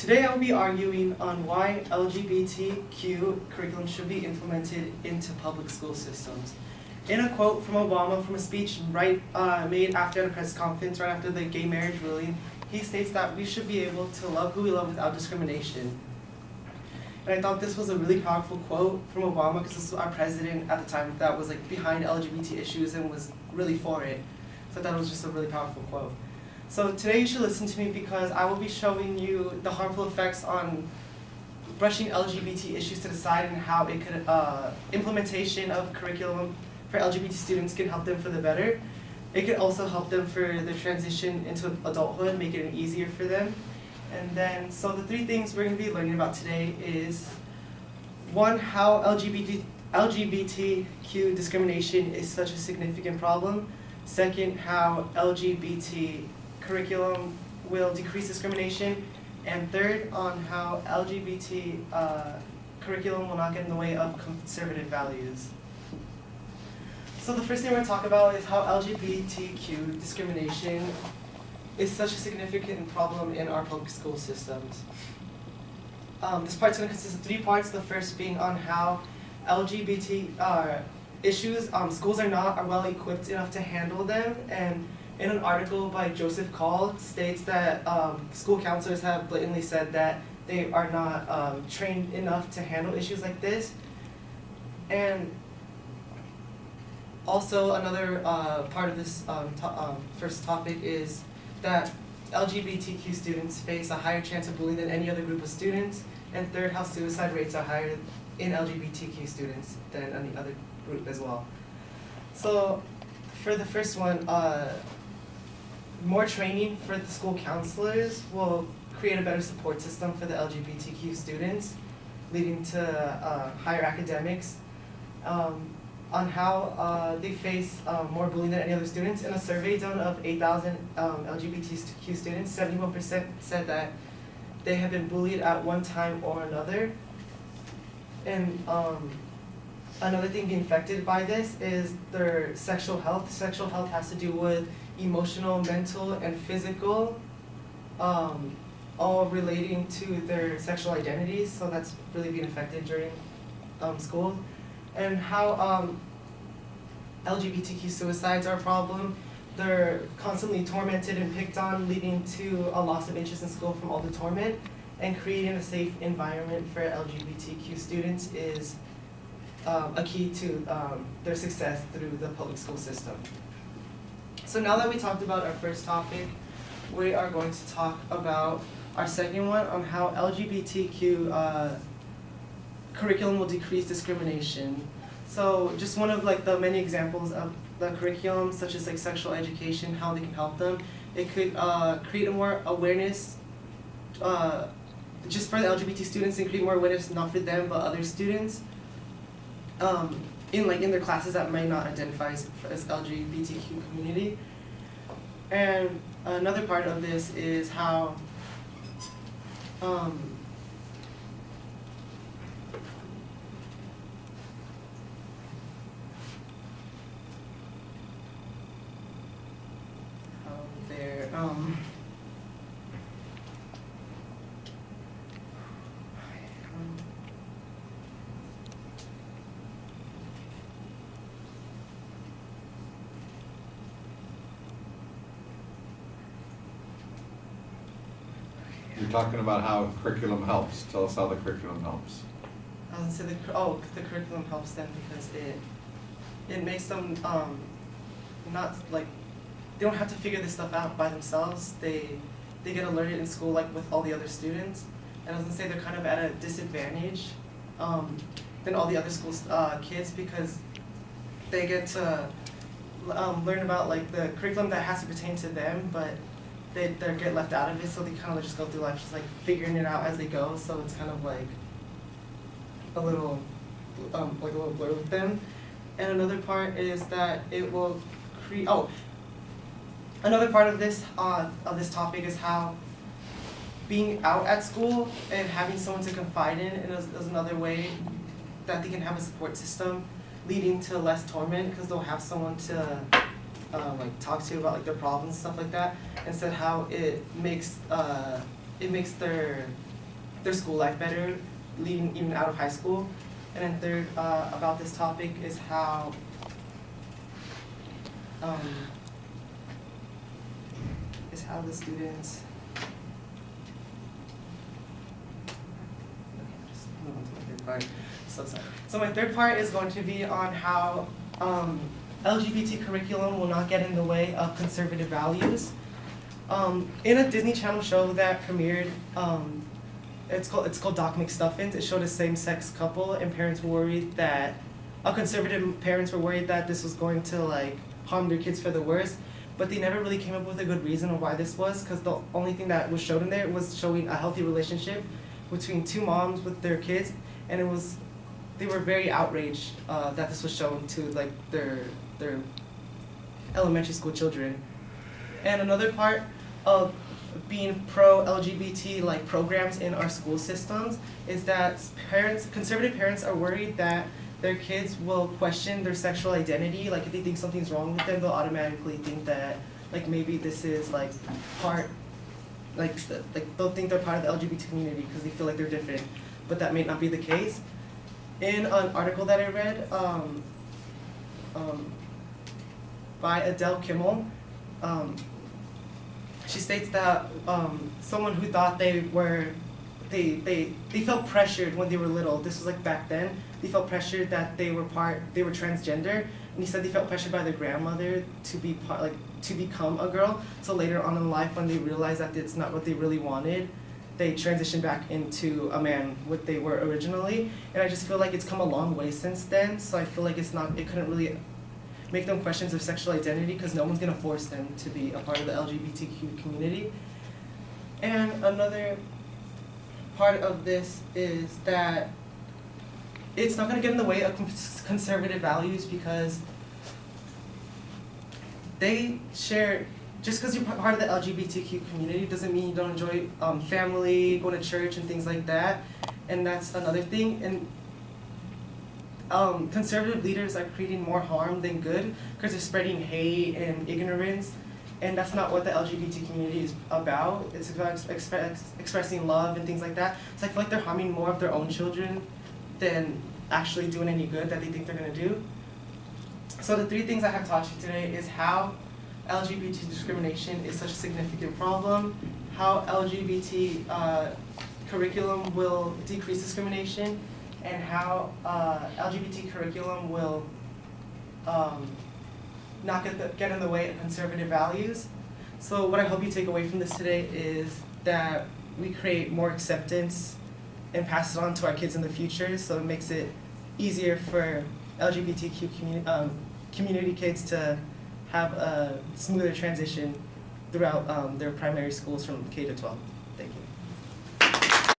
Today I will be arguing on why LGBTQ curriculum should be implemented into public school systems. In a quote from Obama from a speech made after a press conference right after the gay marriage ruling, he states that we should be able to love who we love without discrimination. And I thought this was a really powerful quote from Obama because this was our president at the time that was behind LGBT issues and was really for it. So I thought it was just a really powerful quote. So today you should listen to me because I will be showing you the harmful effects on brushing LGBT issues to the side and how it could implementation of curriculum for LGBT students can help them for the better. It can also help them for the transition into adulthood, make it easier for them. And then, so the three things we're going to be learning about today is, one, how LGBTQ discrimination is such a significant problem. Second, how LGBT curriculum will decrease discrimination. And third, on how LGBT curriculum will not get in the way of conservative values. So the first thing we're going to talk about is how LGBTQ discrimination is such a significant problem in our public school systems. This part's going to consist of 3 parts. The first being on how LGBT issues, schools are not well equipped enough to handle them. And in an article by Joseph Call states that school counselors have blatantly said that they are not trained enough to handle issues like this. And also another part of this first topic is that LGBTQ students face a higher chance of bullying than any other group of students. And third, how suicide rates are higher in LGBTQ students than any other group as well. So for the first one, more training for the school counselors will create a better support system for the LGBTQ students, leading to higher academics. On how they face more bullying than any other students. In a survey done of 8,000 LGBTQ students, 71% said that they have been bullied at one time or another. And another thing being affected by this is their sexual health. Sexual health has to do with emotional, mental, and physical, all relating to their sexual identities, so that's really being affected during school. And how LGBTQ suicides are a problem. They're constantly tormented and picked on, leading to a loss of interest in school from all the torment. And creating a safe environment for LGBTQ students is a key to their success through the public school system. So now that we talked about our first topic, we are going to talk about our second one on how LGBTQ curriculum will decrease discrimination. So just one of the many examples of the curriculum, such as sexual education, how they can help them. It could create a more awareness just for the LGBT students, and create more awareness not for them but other students in their classes that might not identify as LGBTQ community. And another part of this is how You're talking about how curriculum helps. Tell us how the curriculum helps. I was going to say the curriculum helps them because it makes them not they don't have to figure this stuff out by themselves. They get alerted in school with all the other students, and I was going to say they're kind of at a disadvantage than all the other school kids because they get to learn about the curriculum that has to pertain to them, but they get left out of it, so they kind of just go through life just figuring it out as they go. So it's kind of a little blur with them. And another part is that it will create. Another part of this topic is how being out at school and having someone to confide in is another way that they can have a support system, leading to less torment because they'll have someone to talk to about their problems and stuff like that. Instead, how it makes it makes their school life better, leading even out of high school. And then third, about this topic is how the students. Okay, just move on to my third part. So sorry. So my third part is going to be on how LGBT curriculum will not get in the way of conservative values. In a Disney Channel show that premiered, it's called Doc McStuffins. It showed a same-sex couple, and parents were worried that conservative parents were worried that this was going to like harm their kids for the worse. But they never really came up with a good reason of why this was, because the only thing that was showed in there was showing a healthy relationship between two moms with their kids, and they were very outraged that this was shown to like their elementary school children. And another part of being pro-LGBT like programs in our school systems is that conservative parents are worried that their kids will question their sexual identity. Like if they think something's wrong with them, they'll automatically think that like maybe this is like they'll think they're part of the LGBT community because they feel like they're different, but that may not be the case. In an article that I read by Adele Kimmel, she states that someone who thought they felt pressured when they were little. This was like back then. They felt pressured that they were transgender, and he said they felt pressured by their grandmother to become a girl. So later on in life, when they realized that it's not what they really wanted, they transitioned back into a man, what they were originally. And I just feel like it's come a long way since then. So I feel like it couldn't really make them questions of sexual identity because no one's gonna force them to be a part of the LGBTQ community. And another part of this is that it's not going to get in the way of conservative values because they share, just because you're part of the LGBTQ community doesn't mean you don't enjoy family, going to church and things like that. And that's another thing. And conservative leaders are creating more harm than good because they're spreading hate and ignorance. And that's not what the LGBT community is about. It's about expressing love and things like that. So I feel like they're harming more of their own children than actually doing any good that they think they're going to do. So the three things I have taught you today is how LGBT discrimination is such a significant problem, how LGBT curriculum will decrease discrimination, and how LGBT curriculum will not get in the way of conservative values. So what I hope you take away from this today is that we create more acceptance and pass it on to our kids in the future, so it makes it easier for LGBTQ community kids to have a smoother transition throughout their primary schools from K to 12.